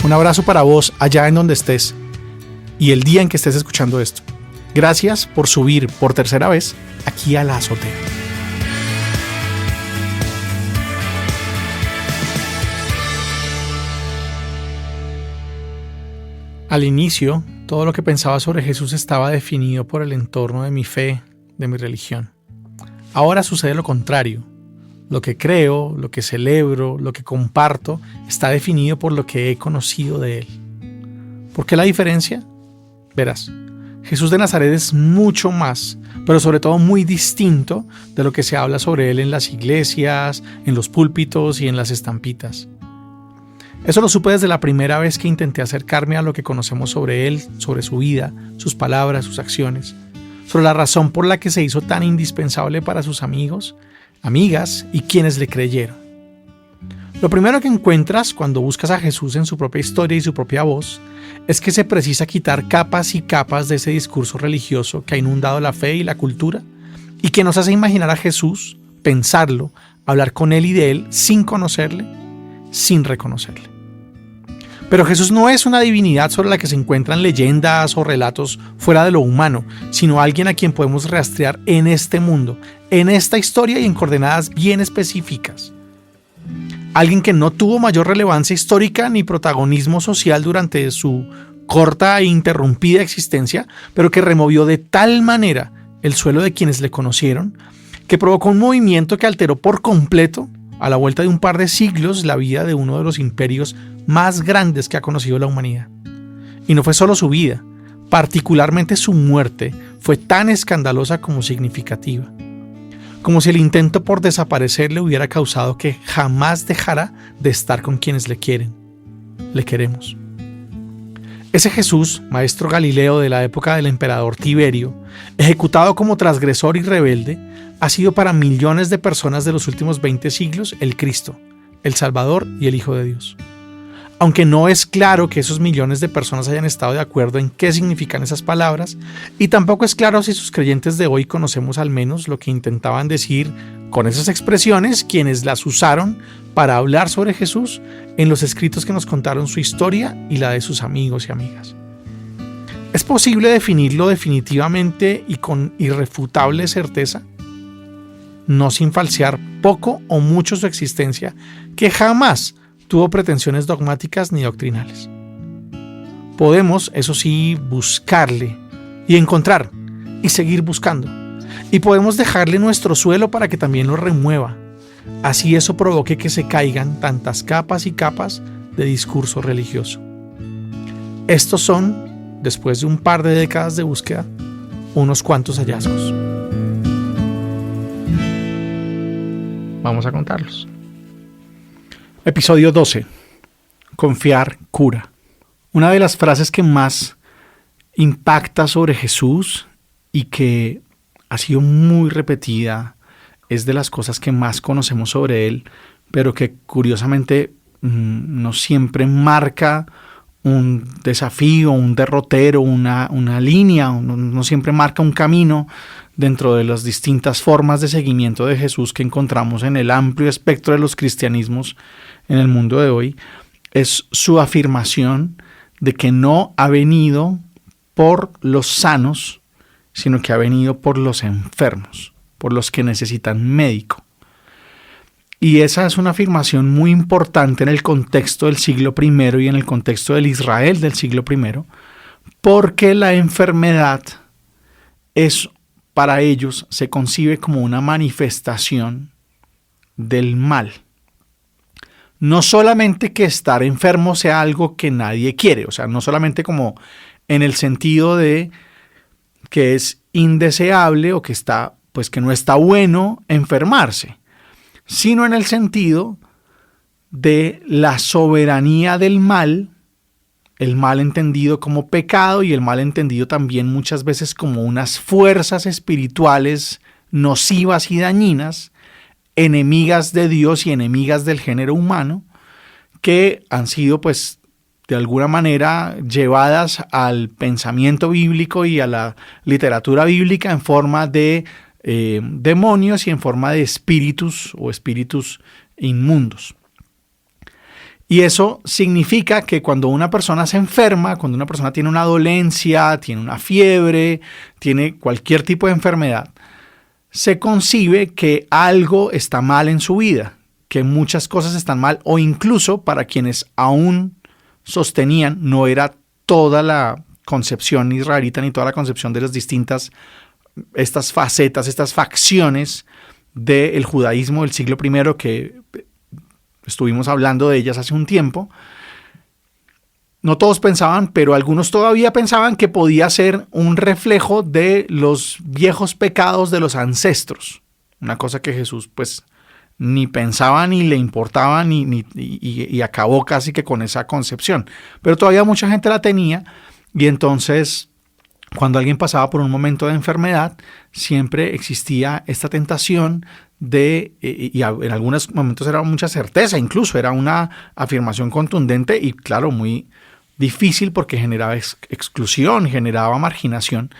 Un abrazo para vos allá en donde estés y el día en que estés escuchando esto. Gracias por subir por tercera vez aquí a la azotea. Al inicio, todo lo que pensaba sobre Jesús estaba definido por el entorno de mi fe, de mi religión. Ahora sucede lo contrario. Lo que creo, lo que celebro, lo que comparto, está definido por lo que he conocido de Él. ¿Por qué la diferencia? Verás, Jesús de Nazaret es mucho más, pero sobre todo muy distinto de lo que se habla sobre Él en las iglesias, en los púlpitos y en las estampitas. Eso lo supe desde la primera vez que intenté acercarme a lo que conocemos sobre Él, sobre su vida, sus palabras, sus acciones, sobre la razón por la que se hizo tan indispensable para sus amigos, amigas y quienes le creyeron. Lo primero que encuentras cuando buscas a Jesús en su propia historia y su propia voz es que se precisa quitar capas y capas de ese discurso religioso que ha inundado la fe y la cultura y que nos hace imaginar a Jesús, pensarlo, hablar con Él y de Él sin conocerle, sin reconocerle. Pero Jesús no es una divinidad sobre la que se encuentran leyendas o relatos fuera de lo humano, sino alguien a quien podemos rastrear en este mundo, en esta historia y en coordenadas bien específicas. Alguien que no tuvo mayor relevancia histórica ni protagonismo social durante su corta e interrumpida existencia, pero que removió de tal manera el suelo de quienes le conocieron, que provocó un movimiento que alteró por completo, a la vuelta de un par de siglos, la vida de uno de los imperios más grandes que ha conocido la humanidad. Y no fue solo su vida, particularmente su muerte fue tan escandalosa como significativa. Como si el intento por desaparecer le hubiera causado que jamás dejara de estar con quienes le quieren, le queremos. Ese Jesús, maestro Galileo de la época del emperador Tiberio, ejecutado como transgresor y rebelde, ha sido para millones de personas de los últimos 20 siglos el Cristo, el Salvador y el Hijo de Dios. Aunque no es claro que esos millones de personas hayan estado de acuerdo en qué significan esas palabras, y tampoco es claro si sus creyentes de hoy conocemos al menos lo que intentaban decir con esas expresiones quienes las usaron para hablar sobre Jesús en los escritos que nos contaron su historia y la de sus amigos y amigas. ¿Es posible definirlo definitivamente y con irrefutable certeza? No sin falsear poco o mucho su existencia, que jamás tuvo pretensiones dogmáticas ni doctrinales. Podemos, eso sí, buscarle y encontrar y seguir buscando. Y podemos dejarle nuestro suelo para que también lo remueva. Así eso provoque que se caigan tantas capas y capas de discurso religioso. Estos son, después de un par de décadas de búsqueda, unos cuantos hallazgos. Vamos a contarlos. Episodio 12. Confiar cura. Una de las frases que más impacta sobre Jesús y que ha sido muy repetida, es de las cosas que más conocemos sobre Él, pero que curiosamente no siempre marca un desafío, un derrotero, una línea, no siempre marca un camino dentro de las distintas formas de seguimiento de Jesús que encontramos en el amplio espectro de los cristianismos en el mundo de hoy, es su afirmación de que no ha venido por los sanos, sino que ha venido por los enfermos, por los que necesitan médico. Y esa es una afirmación muy importante en el contexto del siglo I y en el contexto del Israel del siglo I, porque la enfermedad es, para ellos, se concibe como una manifestación del mal. No solamente que estar enfermo sea algo que nadie quiere, o sea, no solamente como en el sentido de que es indeseable o que está, pues que no está bueno enfermarse, sino en el sentido de la soberanía del mal, el mal entendido como pecado y el mal entendido también muchas veces como unas fuerzas espirituales nocivas y dañinas, enemigas de Dios y enemigas del género humano, que han sido pues de alguna manera llevadas al pensamiento bíblico y a la literatura bíblica en forma de demonios y en forma de espíritus o espíritus inmundos. Y eso significa que cuando una persona se enferma, cuando una persona tiene una dolencia, tiene una fiebre, tiene cualquier tipo de enfermedad, se concibe que algo está mal en su vida, que muchas cosas están mal, o incluso para quienes aún sostenían, no era toda la concepción israelita ni toda la concepción de las distintas, estas facetas, estas facciones del judaísmo del siglo I, que estuvimos hablando de ellas hace un tiempo. No todos pensaban, pero algunos todavía pensaban que podía ser un reflejo de los viejos pecados de los ancestros. Una cosa que Jesús pues ni pensaba ni le importaba y acabó casi que con esa concepción. Pero todavía mucha gente la tenía, y entonces cuando alguien pasaba por un momento de enfermedad, siempre existía esta tentación y en algunos momentos era mucha certeza, incluso era una afirmación contundente y claro, muy difícil porque generaba exclusión, generaba marginación,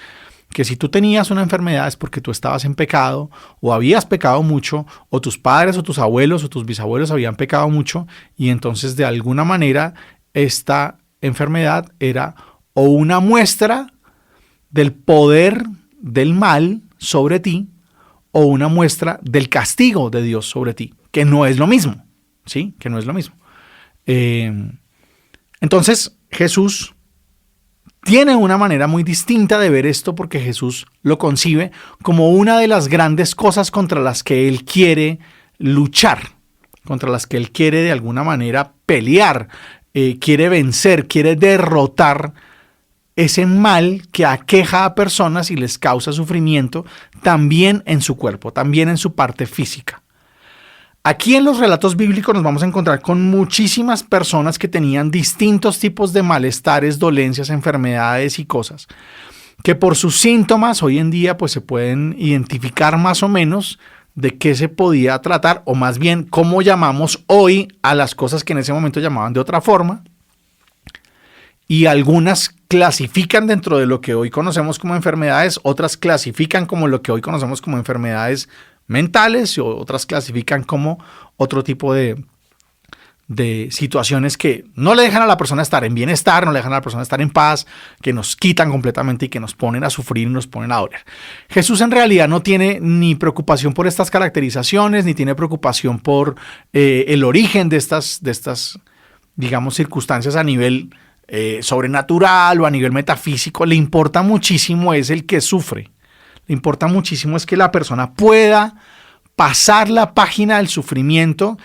que si tú tenías una enfermedad es porque tú estabas en pecado o habías pecado mucho, o tus padres o tus abuelos o tus bisabuelos habían pecado mucho, y entonces de alguna manera esta enfermedad era o una muestra del poder del mal sobre ti o una muestra del castigo de Dios sobre ti, que no es lo mismo, ¿sí? Que no es lo mismo. Entonces Jesús tiene una manera muy distinta de ver esto, porque Jesús lo concibe como una de las grandes cosas contra las que Él quiere luchar, contra las que Él quiere de alguna manera pelear, quiere vencer, quiere derrotar ese mal que aqueja a personas y les causa sufrimiento también en su cuerpo, también en su parte física. Aquí en los relatos bíblicos nos vamos a encontrar con muchísimas personas que tenían distintos tipos de malestares, dolencias, enfermedades y cosas, que por sus síntomas hoy en día pues se pueden identificar más o menos de qué se podía tratar, o más bien cómo llamamos hoy a las cosas que en ese momento llamaban de otra forma. Y algunas clasifican dentro de lo que hoy conocemos como enfermedades, otras clasifican como lo que hoy conocemos como enfermedades mentales, y otras clasifican como otro tipo de situaciones que no le dejan a la persona estar en bienestar, no le dejan a la persona estar en paz, que nos quitan completamente y que nos ponen a sufrir y nos ponen a doler. Jesús en realidad no tiene ni preocupación por estas caracterizaciones, ni tiene preocupación por el origen de estas, digamos, circunstancias a nivel sobrenatural o a nivel metafísico. Le importa muchísimo es el que sufre. Le importa muchísimo es que la persona pueda pasar la página del sufrimiento,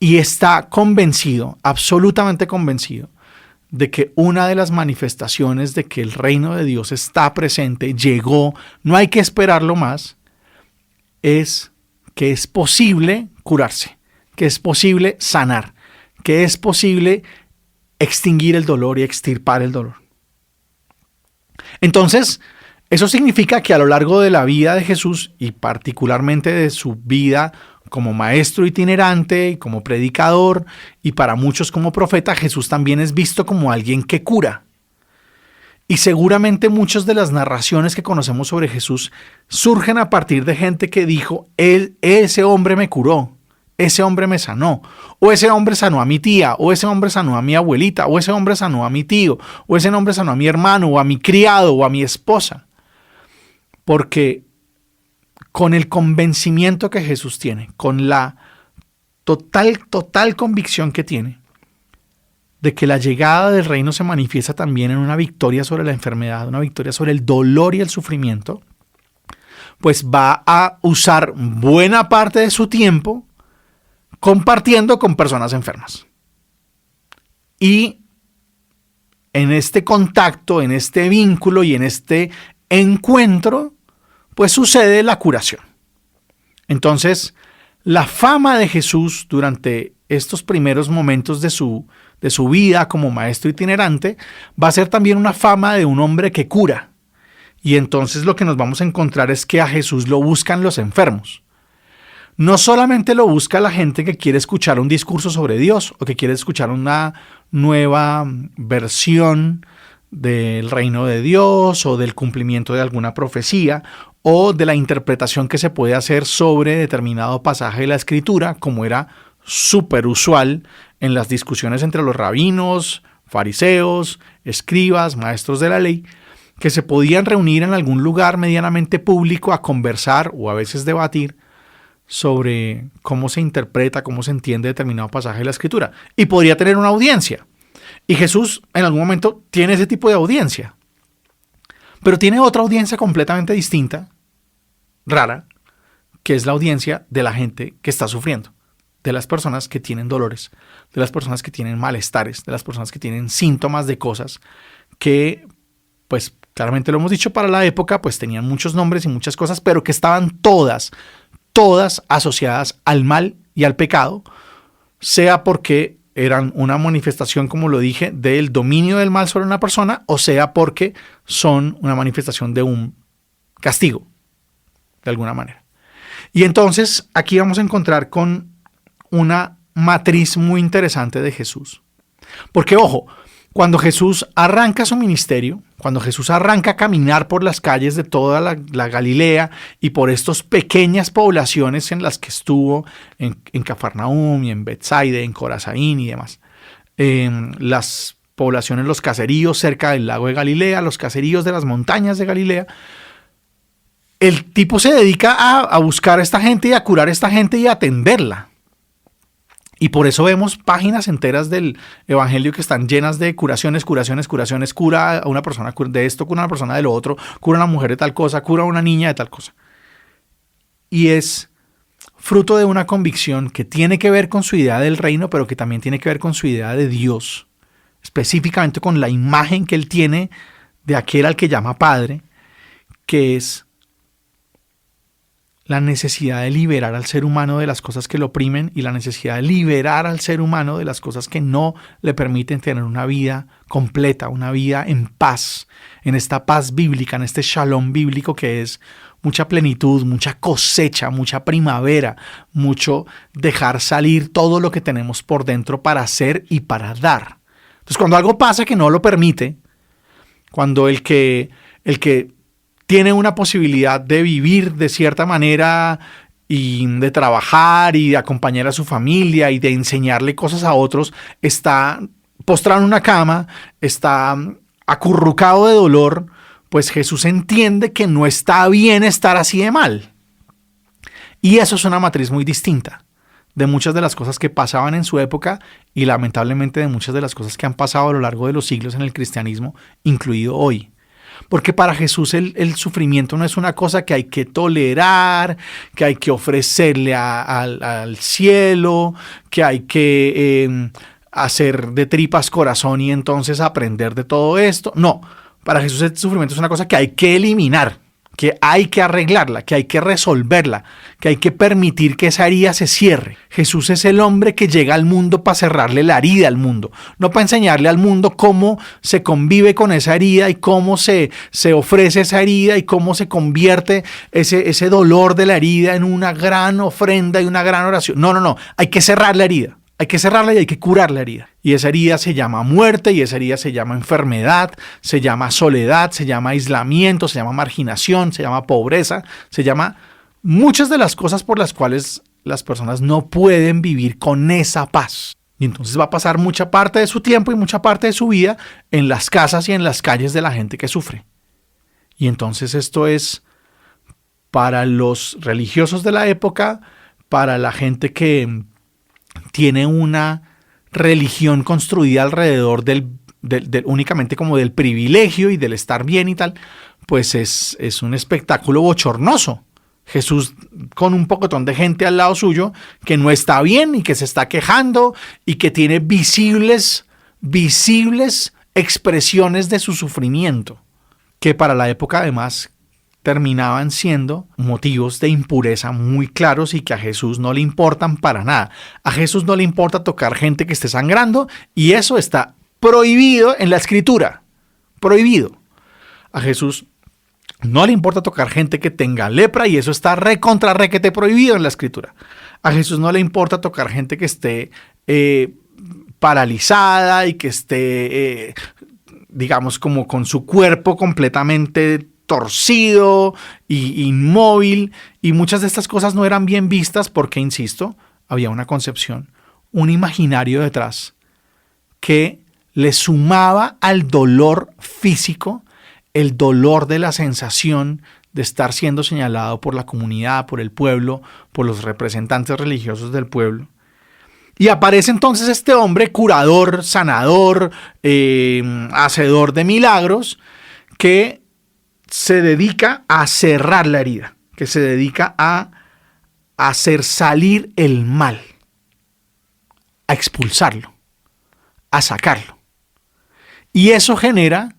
y está convencido, absolutamente convencido, de que una de las manifestaciones de que el reino de Dios está presente, llegó, no hay que esperarlo más, es que es posible curarse, que es posible sanar, que es posible extinguir el dolor y extirpar el dolor. Entonces, eso significa que a lo largo de la vida de Jesús, y particularmente de su vida como maestro itinerante y como predicador, y para muchos como profeta, Jesús también es visto como alguien que cura. Y seguramente muchas de las narraciones que conocemos sobre Jesús surgen a partir de gente que dijo: ese hombre me curó, ese hombre me sanó, o ese hombre sanó a mi tía, o ese hombre sanó a mi abuelita, o ese hombre sanó a mi tío, o ese hombre sanó a mi hermano, o a mi criado, o a mi esposa. Porque con el convencimiento que Jesús tiene, con la total convicción que tiene de que la llegada del reino se manifiesta también en una victoria sobre la enfermedad, una victoria sobre el dolor y el sufrimiento, pues va a usar buena parte de su tiempo compartiendo con personas enfermas. Y en este contacto, en este vínculo y en este encuentro, pues sucede la curación. Entonces, la fama de Jesús durante estos primeros momentos de su vida como maestro itinerante va a ser también una fama de un hombre que cura. Y entonces lo que nos vamos a encontrar es que a Jesús lo buscan los enfermos. No solamente lo busca la gente que quiere escuchar un discurso sobre Dios o que quiere escuchar una nueva versión del reino de Dios o del cumplimiento de alguna profecía o de la interpretación que se puede hacer sobre determinado pasaje de la Escritura, como era súper usual en las discusiones entre los rabinos, fariseos, escribas, maestros de la ley, que se podían reunir en algún lugar medianamente público a conversar o a veces debatir sobre cómo se interpreta, cómo se entiende determinado pasaje de la Escritura. Y podría tener una audiencia. Y Jesús en algún momento tiene ese tipo de audiencia. Pero tiene otra audiencia completamente distinta, rara, que es la audiencia de la gente que está sufriendo, de las personas que tienen dolores, de las personas que tienen malestares, de las personas que tienen síntomas de cosas que, pues claramente lo hemos dicho, para la época, pues tenían muchos nombres y muchas cosas, pero que estaban todas asociadas al mal y al pecado, sea porque eran una manifestación, como lo dije, del dominio del mal sobre una persona, o sea porque son una manifestación de un castigo, de alguna manera. Y entonces aquí vamos a encontrar con una matriz muy interesante de Jesús. Porque, ojo, cuando Jesús arranca su ministerio, cuando Jesús arranca a caminar por las calles de toda la Galilea y por estas pequeñas poblaciones en las que estuvo, en Cafarnaúm y en Betsaida, en Corazaín y demás, las poblaciones, los caseríos cerca del lago de Galilea, los caseríos de las montañas de Galilea, el tipo se dedica a buscar a esta gente y a curar a esta gente y a atenderla. Y por eso vemos páginas enteras del evangelio que están llenas de curaciones, cura a una persona de esto, cura a una persona de lo otro, cura a una mujer de tal cosa, cura a una niña de tal cosa. Y es fruto de una convicción que tiene que ver con su idea del reino, pero que también tiene que ver con su idea de Dios, específicamente con la imagen que él tiene de aquel al que llama Padre, que es la necesidad de liberar al ser humano de las cosas que lo oprimen y la necesidad de liberar al ser humano de las cosas que no le permiten tener una vida completa, una vida en paz, en esta paz bíblica, en este shalom bíblico que es mucha plenitud, mucha cosecha, mucha primavera, mucho dejar salir todo lo que tenemos por dentro para hacer y para dar. Entonces, cuando algo pasa que no lo permite, cuando el que tiene una posibilidad de vivir de cierta manera y de trabajar y de acompañar a su familia y de enseñarle cosas a otros, está postrado en una cama, está acurrucado de dolor, pues Jesús entiende que no está bien estar así de mal. Y eso es una matriz muy distinta de muchas de las cosas que pasaban en su época y lamentablemente de muchas de las cosas que han pasado a lo largo de los siglos en el cristianismo, incluido hoy. Porque para Jesús el sufrimiento no es una cosa que hay que tolerar, que hay que ofrecerle al cielo, que hay que hacer de tripas corazón y entonces aprender de todo esto. No, para Jesús el sufrimiento es una cosa que hay que eliminar, que hay que arreglarla, que hay que resolverla, que hay que permitir que esa herida se cierre. Jesús es el hombre que llega al mundo para cerrarle la herida al mundo, no para enseñarle al mundo cómo se convive con esa herida y cómo se ofrece esa herida y cómo se convierte ese dolor de la herida en una gran ofrenda y una gran oración. No, hay que cerrar la herida. Hay que cerrarla y hay que curar la herida. Y esa herida se llama muerte, y esa herida se llama enfermedad, se llama soledad, se llama aislamiento, se llama marginación, se llama pobreza, se llama muchas de las cosas por las cuales las personas no pueden vivir con esa paz. Y entonces va a pasar mucha parte de su tiempo y mucha parte de su vida en las casas y en las calles de la gente que sufre. Y entonces esto es para los religiosos de la época, para la gente que tiene una religión construida alrededor únicamente como del privilegio y del estar bien y tal, pues es un espectáculo bochornoso. Jesús con un pocotón de gente al lado suyo que no está bien y que se está quejando y que tiene visibles expresiones de su sufrimiento, que para la época además terminaban siendo motivos de impureza muy claros y que a Jesús no le importan para nada. A Jesús no le importa tocar gente que esté sangrando y eso está prohibido en la Escritura. Prohibido. A Jesús no le importa tocar gente que tenga lepra y eso está requete prohibido en la Escritura. A Jesús no le importa tocar gente que esté paralizada y que esté, digamos, como con su cuerpo completamente torcido y inmóvil, y muchas de estas cosas no eran bien vistas porque, insisto, había una concepción un imaginario detrás que le sumaba al dolor físico el dolor de la sensación de estar siendo señalado por la comunidad, por el pueblo, por los representantes religiosos del pueblo. Y aparece entonces este hombre curador, sanador, hacedor de milagros, que se dedica a cerrar la herida, que se dedica a hacer salir el mal, a expulsarlo, a sacarlo. Y eso genera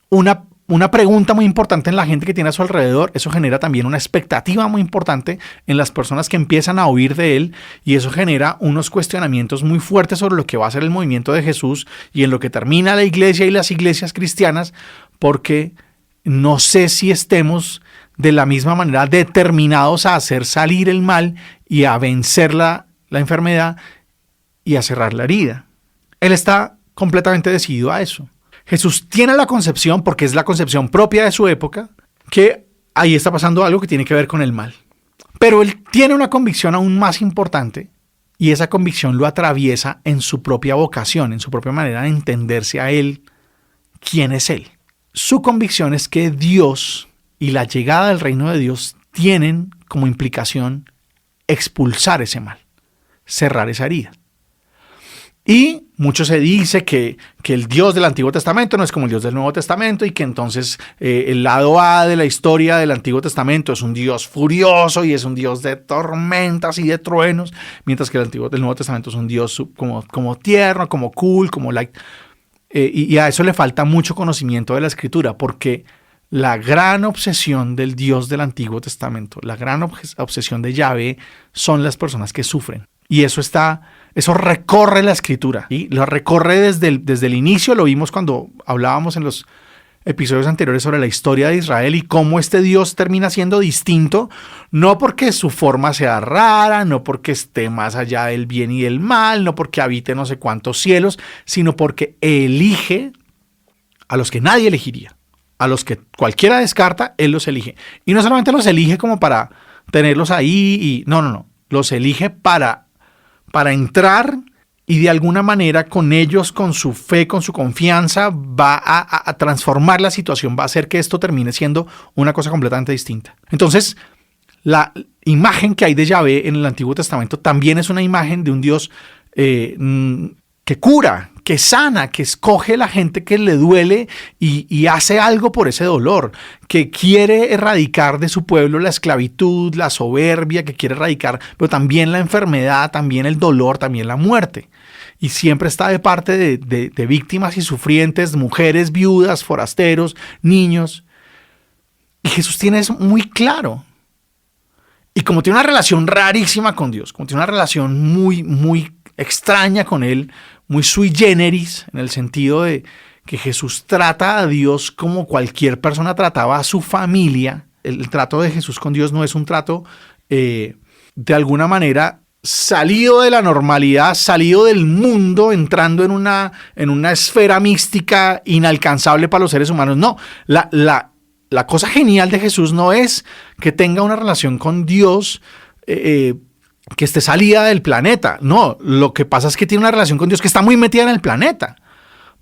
una pregunta muy importante en la gente que tiene a su alrededor. Eso genera también una expectativa muy importante en las personas que empiezan a oír de él, y eso genera unos cuestionamientos muy fuertes sobre lo que va a ser el movimiento de Jesús y en lo que termina la iglesia y las iglesias cristianas, porque no sé si estemos de la misma manera determinados a hacer salir el mal y a vencer la enfermedad y a cerrar la herida. Él está completamente decidido a eso. Jesús tiene la concepción, porque es la concepción propia de su época, que ahí está pasando algo que tiene que ver con el mal. Pero él tiene una convicción aún más importante, y esa convicción lo atraviesa en su propia vocación, en su propia manera de entenderse a él, quién es él. Su convicción es que Dios y la llegada del reino de Dios tienen como implicación expulsar ese mal, cerrar esa herida. Y mucho se dice que el Dios del Antiguo Testamento no es como el Dios del Nuevo Testamento, y que entonces el lado A de la historia del Antiguo Testamento es un Dios furioso y es un Dios de tormentas y de truenos, mientras que el Nuevo Testamento es un Dios como tierno, como cool, como light. Y a eso le falta mucho conocimiento de la Escritura, porque la gran obsesión del Dios del Antiguo Testamento, la gran obsesión de Yahvé, son las personas que sufren. Y eso recorre la Escritura, y lo recorre desde el inicio. Lo vimos cuando hablábamos en los episodios anteriores sobre la historia de Israel y cómo este Dios termina siendo distinto, no porque su forma sea rara, no porque esté más allá del bien y del mal, no porque habite no sé cuántos cielos, sino porque elige a los que nadie elegiría, a los que cualquiera descarta, él los elige. Y no solamente los elige como para tenerlos ahí, no, los elige para entrar, y de alguna manera con ellos, con su fe, con su confianza, va a transformar la situación, va a hacer que esto termine siendo una cosa completamente distinta. Entonces, la imagen que hay de Yahvé en el Antiguo Testamento también es una imagen de un Dios que cura, que sana, que escoge la gente que le duele y hace algo por ese dolor, que quiere erradicar de su pueblo la esclavitud, la soberbia, que quiere erradicar, pero también la enfermedad, también el dolor, también la muerte. Y siempre está de parte de víctimas y sufrientes, mujeres, viudas, forasteros, niños. Y Jesús tiene eso muy claro. Y como tiene una relación rarísima con Dios, como tiene una relación muy, muy extraña con Él, muy sui generis, en el sentido de que Jesús trata a Dios como cualquier persona trataba a su familia. El trato de Jesús con Dios no es un trato de alguna manera salido de la normalidad, salido del mundo, entrando en una esfera mística inalcanzable para los seres humanos. No, la cosa genial de Jesús no es que tenga una relación con Dios que esté salida del planeta. No, lo que pasa es que tiene una relación con Dios que está muy metida en el planeta.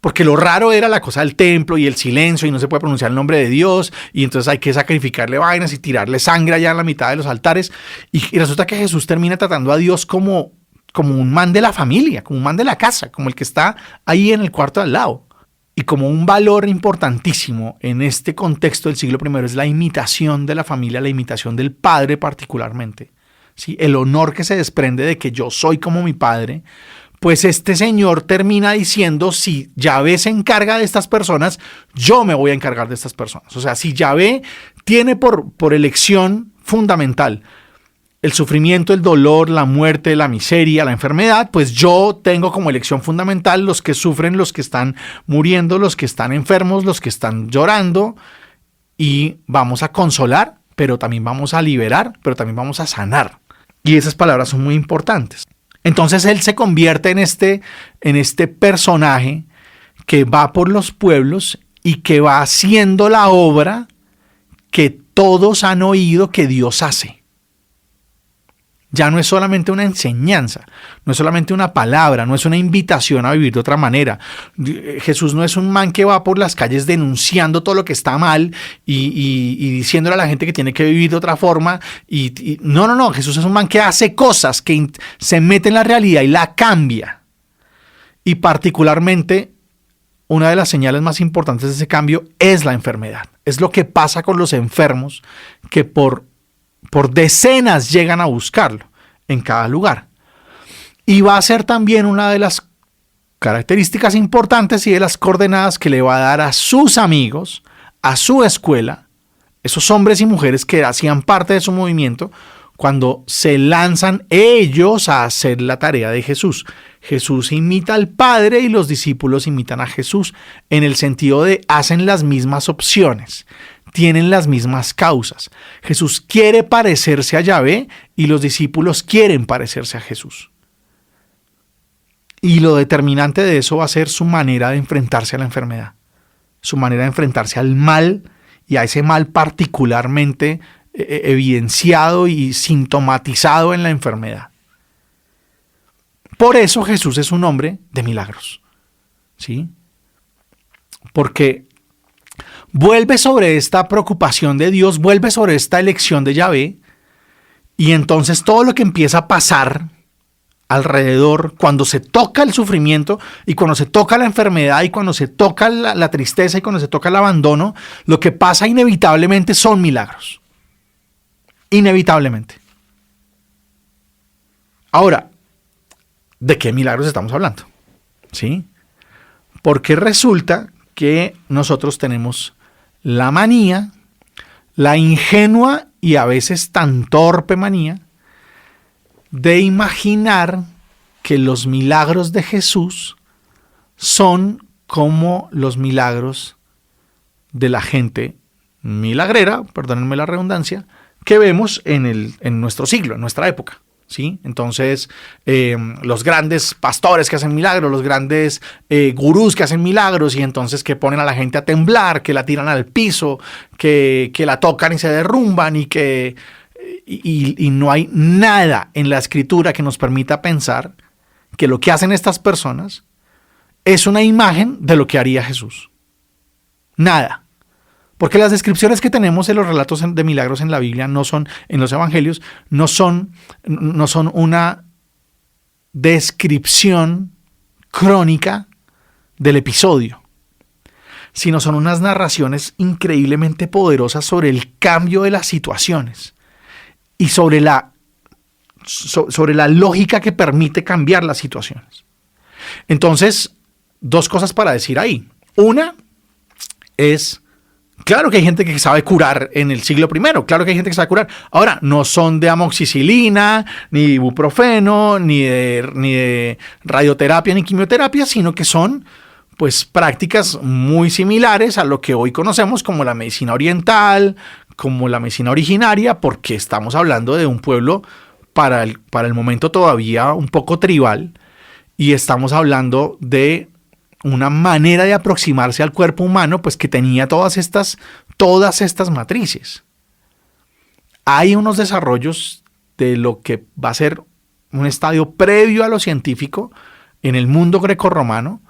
Porque lo raro era la cosa del templo y el silencio, y no se puede pronunciar el nombre de Dios, y entonces hay que sacrificarle vainas y tirarle sangre allá en la mitad de los altares. Y resulta que Jesús termina tratando a Dios como un man de la familia, como un man de la casa, como el que está ahí en el cuarto de al lado. Y como un valor importantísimo en este contexto del siglo I es la imitación de la familia, la imitación del padre particularmente. ¿Sí? El honor que se desprende de que yo soy como mi padre. Pues este señor termina diciendo, si Yahvé se encarga de estas personas, yo me voy a encargar de estas personas. O sea, si Yahvé tiene por elección fundamental el sufrimiento, el dolor, la muerte, la miseria, la enfermedad, pues yo tengo como elección fundamental los que sufren, los que están muriendo, los que están enfermos, los que están llorando, y vamos a consolar, pero también vamos a liberar, pero también vamos a sanar. Y esas palabras son muy importantes. Entonces él se convierte en este personaje que va por los pueblos y que va haciendo la obra que todos han oído que Dios hace. Ya no es solamente una enseñanza, no es solamente una palabra, no es una invitación a vivir de otra manera. Jesús no es un man que va por las calles denunciando todo lo que está mal y diciéndole a la gente que tiene que vivir de otra forma. No. Jesús es un man que hace cosas, que se mete en la realidad y la cambia. Y particularmente, una de las señales más importantes de ese cambio es la enfermedad. Es lo que pasa con los enfermos que por decenas llegan a buscarlo en cada lugar. Y va a ser también una de las características importantes y de las coordenadas que le va a dar a sus amigos, a su escuela, esos hombres y mujeres que hacían parte de su movimiento, cuando se lanzan ellos a hacer la tarea de Jesús. Jesús imita al Padre y los discípulos imitan a Jesús en el sentido de hacen las mismas opciones, tienen las mismas causas. Jesús quiere parecerse a Yahvé y los discípulos quieren parecerse a Jesús. Y lo determinante de eso va a ser su manera de enfrentarse a la enfermedad, su manera de enfrentarse al mal y a ese mal particularmente evidenciado y sintomatizado en la enfermedad. Por eso Jesús es un hombre de milagros, ¿sí? Porque vuelve sobre esta preocupación de Dios, vuelve sobre esta elección de Yahvé, y entonces todo lo que empieza a pasar alrededor, cuando se toca el sufrimiento y cuando se toca la enfermedad y cuando se toca la tristeza y cuando se toca el abandono, lo que pasa inevitablemente son milagros. Inevitablemente. Ahora, ¿de qué milagros estamos hablando? ¿Sí? Porque resulta que nosotros tenemos la manía, la ingenua y a veces tan torpe manía de imaginar que los milagros de Jesús son como los milagros de la gente milagrera, perdónenme la redundancia, que vemos en nuestro siglo, en nuestra época. ¿Sí? Entonces, los grandes pastores que hacen milagros, los grandes gurús que hacen milagros, y entonces que ponen a la gente a temblar, que la tiran al piso, que la tocan y se derrumban, y no hay nada en la escritura que nos permita pensar que lo que hacen estas personas es una imagen de lo que haría Jesús. Nada. Porque las descripciones que tenemos en los relatos de milagros en la Biblia, no son, en los evangelios, no son una descripción crónica del episodio, sino son unas narraciones increíblemente poderosas sobre el cambio de las situaciones y sobre la lógica que permite cambiar las situaciones. Entonces, dos cosas para decir ahí. Una es, claro que hay gente que sabe curar en el siglo I, claro que hay gente que sabe curar. Ahora, no son de amoxicilina, ni de ibuprofeno, ni de radioterapia, ni quimioterapia, sino que son pues prácticas muy similares a lo que hoy conocemos como la medicina oriental, como la medicina originaria, porque estamos hablando de un pueblo para el momento todavía un poco tribal, y estamos hablando de una manera de aproximarse al cuerpo humano, pues que tenía todas estas matrices. Hay unos desarrollos de lo que va a ser un estadio previo a lo científico en el mundo grecorromano,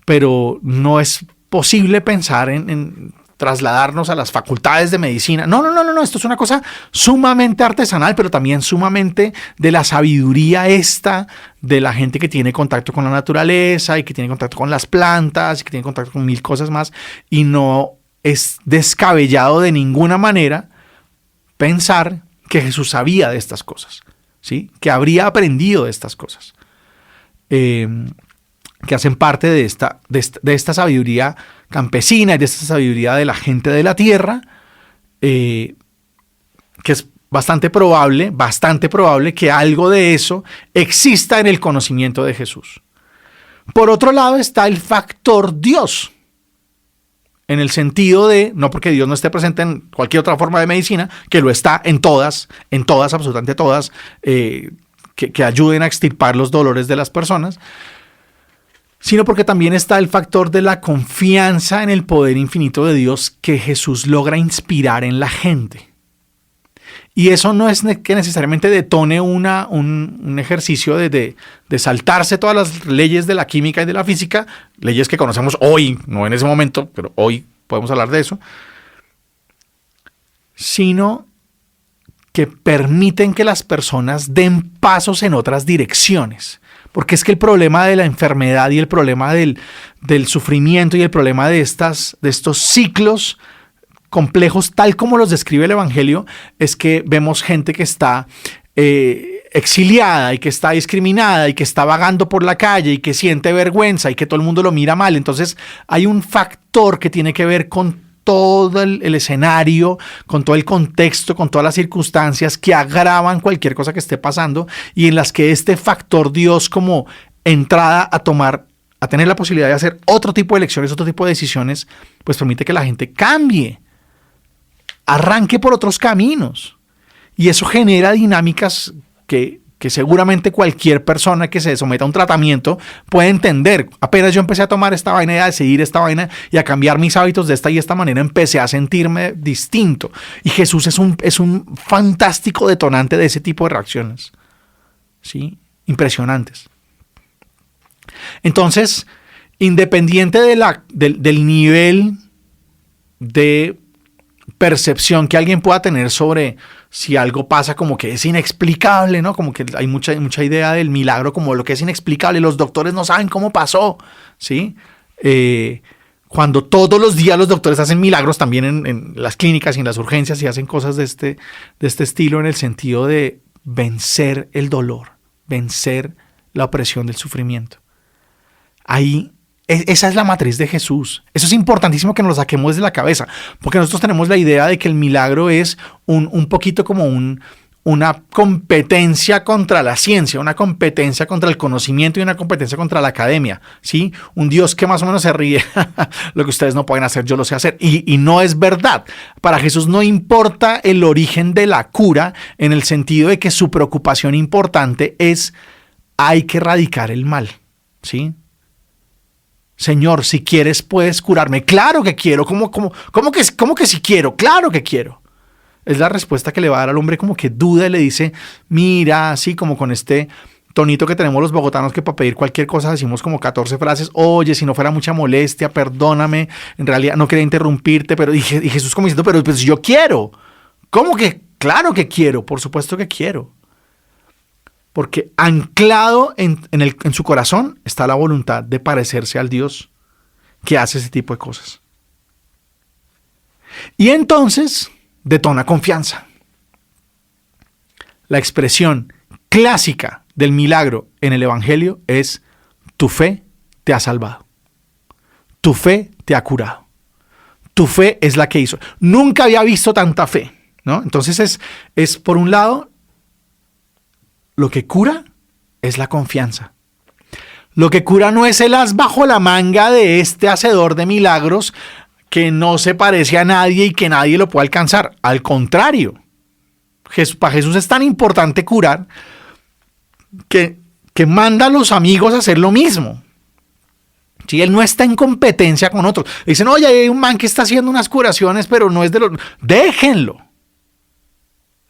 pero no es posible pensar en trasladarnos a las facultades de medicina. No, esto es una cosa sumamente artesanal, pero también sumamente de la sabiduría esta de la gente que tiene contacto con la naturaleza y que tiene contacto con las plantas y que tiene contacto con mil cosas más, y no es descabellado de ninguna manera pensar que Jesús sabía de estas cosas, ¿sí? Que habría aprendido de estas cosas, que hacen parte de esta sabiduría campesina y de esta sabiduría de la gente de la tierra, que es bastante probable que algo de eso exista en el conocimiento de Jesús. Por otro lado está el factor Dios, en el sentido de, no porque Dios no esté presente en cualquier otra forma de medicina, que lo está en todas, absolutamente todas, que ayuden a extirpar los dolores de las personas, sino porque también está el factor de la confianza en el poder infinito de Dios que Jesús logra inspirar en la gente. Y eso no es que necesariamente detone un ejercicio de saltarse todas las leyes de la química y de la física, leyes que conocemos hoy, no en ese momento, pero hoy podemos hablar de eso, sino que permiten que las personas den pasos en otras direcciones. Porque es que el problema de la enfermedad y el problema del sufrimiento y el problema de estos ciclos complejos, tal como los describe el Evangelio, es que vemos gente que está exiliada y que está discriminada y que está vagando por la calle y que siente vergüenza y que todo el mundo lo mira mal. Entonces hay un factor que tiene que ver con todo el escenario, con todo el contexto, con todas las circunstancias que agravan cualquier cosa que esté pasando y en las que este factor Dios como entrada a tener la posibilidad de hacer otro tipo de elecciones, otro tipo de decisiones, pues permite que la gente cambie, arranque por otros caminos. Y eso genera dinámicas que seguramente cualquier persona que se someta a un tratamiento puede entender. Apenas yo empecé a tomar esta vaina y a decidir esta vaina y a cambiar mis hábitos de esta y esta manera, empecé a sentirme distinto. Y Jesús es un fantástico detonante de ese tipo de reacciones. ¿Sí? Impresionantes. Entonces, independiente del nivel de percepción que alguien pueda tener sobre si algo pasa como que es inexplicable, ¿no? Como que hay mucha idea del milagro como lo que es inexplicable. Los doctores no saben cómo pasó, ¿sí? Cuando todos los días los doctores hacen milagros también en las clínicas y en las urgencias y hacen cosas de este estilo en el sentido de vencer el dolor, vencer la opresión del sufrimiento. Ahí esa es la matriz de Jesús. Eso es importantísimo que nos lo saquemos de la cabeza, porque nosotros tenemos la idea de que el milagro es un poquito como una competencia contra la ciencia, una competencia contra el conocimiento y una competencia contra la academia, ¿sí? Un Dios que más o menos se ríe, lo que ustedes no pueden hacer, yo lo sé hacer, y no es verdad. Para Jesús no importa el origen de la cura, en el sentido de que su preocupación importante es hay que erradicar el mal, ¿sí? Señor, si quieres puedes curarme. Claro que quiero. ¿Cómo que si quiero? Claro que quiero. Es la respuesta que le va a dar al hombre como que duda y le dice, mira, así como con este tonito que tenemos los bogotanos que para pedir cualquier cosa decimos como 14 frases. Oye, si no fuera mucha molestia, perdóname. En realidad no quería interrumpirte, pero y Jesús como diciendo, pero pues yo quiero. ¿Cómo que? Claro que quiero. Por supuesto que quiero. Porque anclado en su corazón está la voluntad de parecerse al Dios que hace ese tipo de cosas. Y entonces detona confianza. La expresión clásica del milagro en el Evangelio es: tu fe te ha salvado. Tu fe te ha curado. Tu fe es la que hizo. Nunca había visto tanta fe, ¿no? Entonces es por un lado, lo que cura es la confianza. Lo que cura no es el as bajo la manga de este hacedor de milagros que no se parece a nadie y que nadie lo puede alcanzar. Al contrario, para Jesús es tan importante curar que manda a los amigos a hacer lo mismo. ¿Sí? Él no está en competencia con otros. Dicen, oye, hay un man que está haciendo unas curaciones, pero no es de los... Déjenlo.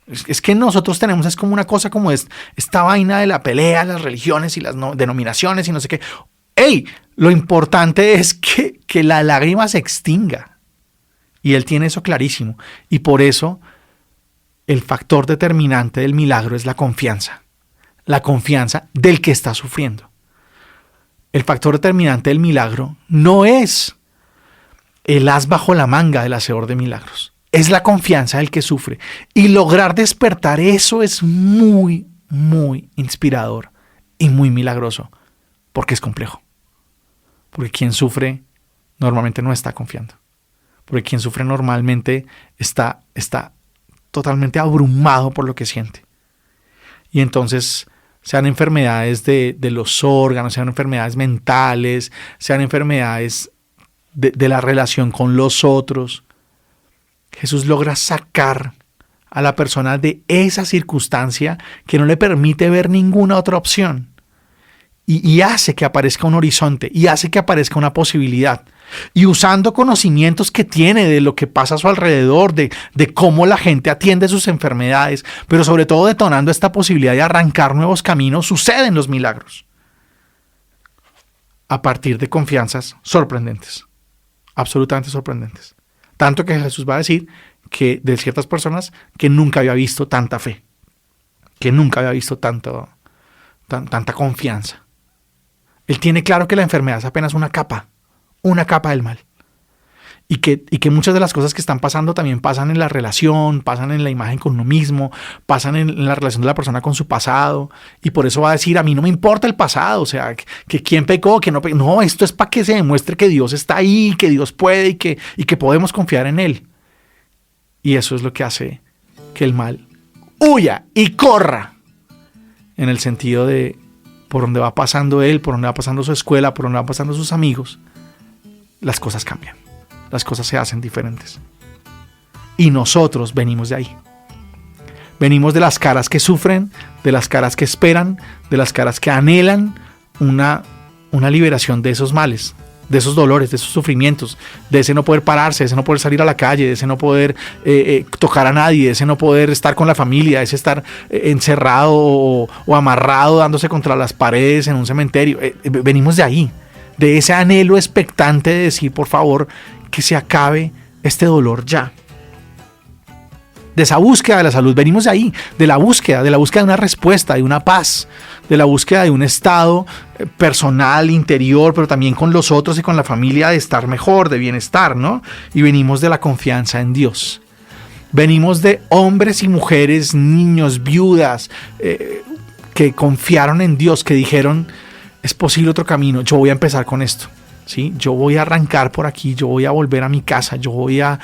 Es que nosotros tenemos, es como una cosa como esta vaina de la pelea, las religiones y las denominaciones y no sé qué. ¡Ey! Lo importante es que la lágrima se extinga. Y él tiene eso clarísimo. Y por eso el factor determinante del milagro es la confianza. La confianza del que está sufriendo. El factor determinante del milagro no es el as bajo la manga del hacedor de milagros. Es la confianza del que sufre. Y lograr despertar eso es muy, muy inspirador y muy milagroso. Porque es complejo. Porque quien sufre normalmente no está confiando. Porque quien sufre normalmente está totalmente abrumado por lo que siente. Y entonces, sean enfermedades de los órganos, sean enfermedades mentales, sean enfermedades de la relación con los otros, Jesús logra sacar a la persona de esa circunstancia que no le permite ver ninguna otra opción y hace que aparezca un horizonte y hace que aparezca una posibilidad. y usando conocimientos que tiene de lo que pasa a su alrededor, de cómo la gente atiende sus enfermedades, pero sobre todo detonando esta posibilidad de arrancar nuevos caminos, suceden los milagros a partir de confianzas sorprendentes, absolutamente sorprendentes. Tanto que Jesús va a decir que de ciertas personas que nunca había visto tanta fe, que nunca había visto tanta confianza. Él tiene claro que la enfermedad es apenas una capa del mal. Y que muchas de las cosas que están pasando también pasan en la relación, pasan en la imagen con uno mismo, pasan en la relación de la persona con su pasado. Y por eso va a decir, a mí no me importa el pasado, o sea, que quién pecó, que no pecó. No, esto es para que se demuestre que Dios está ahí, que Dios puede y que podemos confiar en Él. Y eso es lo que hace que el mal huya y corra, en el sentido de por donde va pasando él, por donde va pasando su escuela, por donde va pasando sus amigos, las cosas cambian, las cosas se hacen diferentes. Y nosotros venimos de ahí. Venimos de las caras que sufren, de las caras que esperan, de las caras que anhelan una liberación de esos males, de esos dolores, de esos sufrimientos, de ese no poder pararse, de ese no poder salir a la calle, de ese no poder tocar a nadie, de ese no poder estar con la familia, de ese estar encerrado o amarrado dándose contra las paredes en un cementerio. Venimos de ahí, de ese anhelo expectante de decir, por favor, que se acabe este dolor ya. De esa búsqueda de la salud, venimos de ahí, de la búsqueda de una respuesta, de una paz, de la búsqueda de un estado personal, interior, pero también con los otros y con la familia, de estar mejor, de bienestar, ¿no? Y venimos de la confianza en Dios. Venimos de hombres y mujeres, niños, viudas, que confiaron en Dios, que dijeron, es posible otro camino, yo voy a empezar con esto. ¿Sí? Yo voy a arrancar por aquí, yo voy a volver a mi casa, yo voy a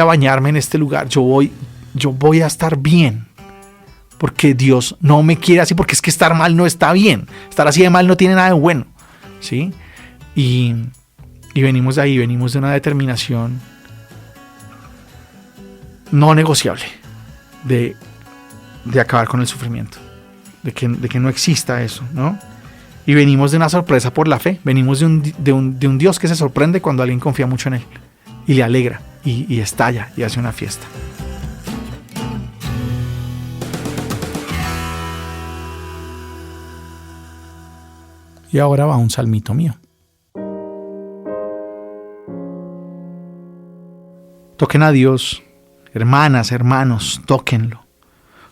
bañarme en este lugar, yo voy a estar bien, porque Dios no me quiere así, porque es que estar mal no está bien, estar así de mal no tiene nada de bueno, ¿sí? Y venimos de ahí, venimos de una determinación no negociable de acabar con el sufrimiento, de que no exista eso, ¿no? Y venimos de una sorpresa por la fe. Venimos de un Dios que se sorprende cuando alguien confía mucho en Él. Y le alegra, y estalla, y hace una fiesta. Y ahora va un salmito mío. Toquen a Dios, hermanas, hermanos, tóquenlo.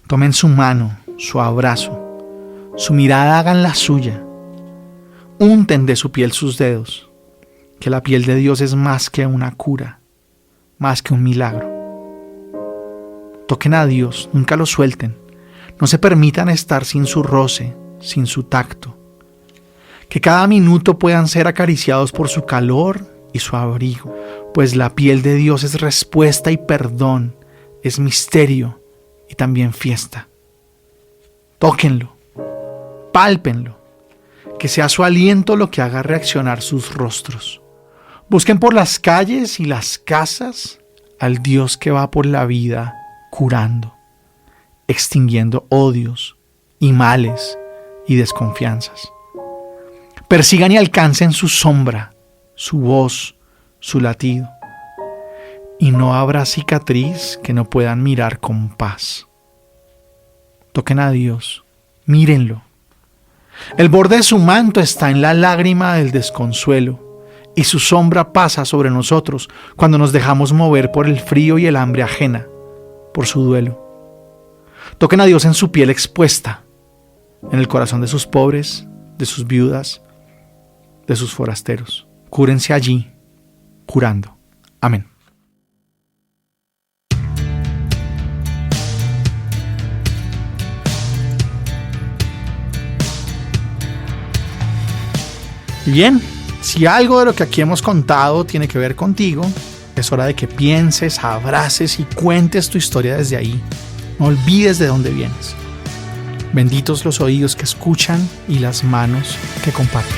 Tomen su mano, su abrazo, su mirada hagan la suya. Unten de su piel sus dedos, que la piel de Dios es más que una cura, más que un milagro. Toquen a Dios, nunca lo suelten, no se permitan estar sin su roce, sin su tacto. Que cada minuto puedan ser acariciados por su calor y su abrigo, pues la piel de Dios es respuesta y perdón, es misterio y también fiesta. Tóquenlo, pálpenlo. Que sea su aliento lo que haga reaccionar sus rostros. Busquen por las calles y las casas al Dios que va por la vida curando, extinguiendo odios y males y desconfianzas. Persigan y alcancen su sombra, su voz, su latido. Y no habrá cicatriz que no puedan mirar con paz. Toquen a Dios, mírenlo. El borde de su manto está en la lágrima del desconsuelo, y su sombra pasa sobre nosotros cuando nos dejamos mover por el frío y el hambre ajena, por su duelo. Toquen a Dios en su piel expuesta, en el corazón de sus pobres, de sus viudas, de sus forasteros. Cúrense allí, curando. Amén. Bien, si algo de lo que aquí hemos contado tiene que ver contigo, es hora de que pienses, abraces y cuentes tu historia desde ahí. No olvides de dónde vienes. Benditos los oídos que escuchan y las manos que comparten.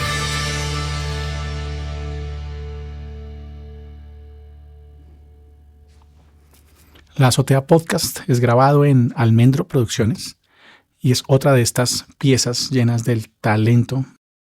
La Azotea Podcast es grabado en Almendro Producciones y es otra de estas piezas llenas del talento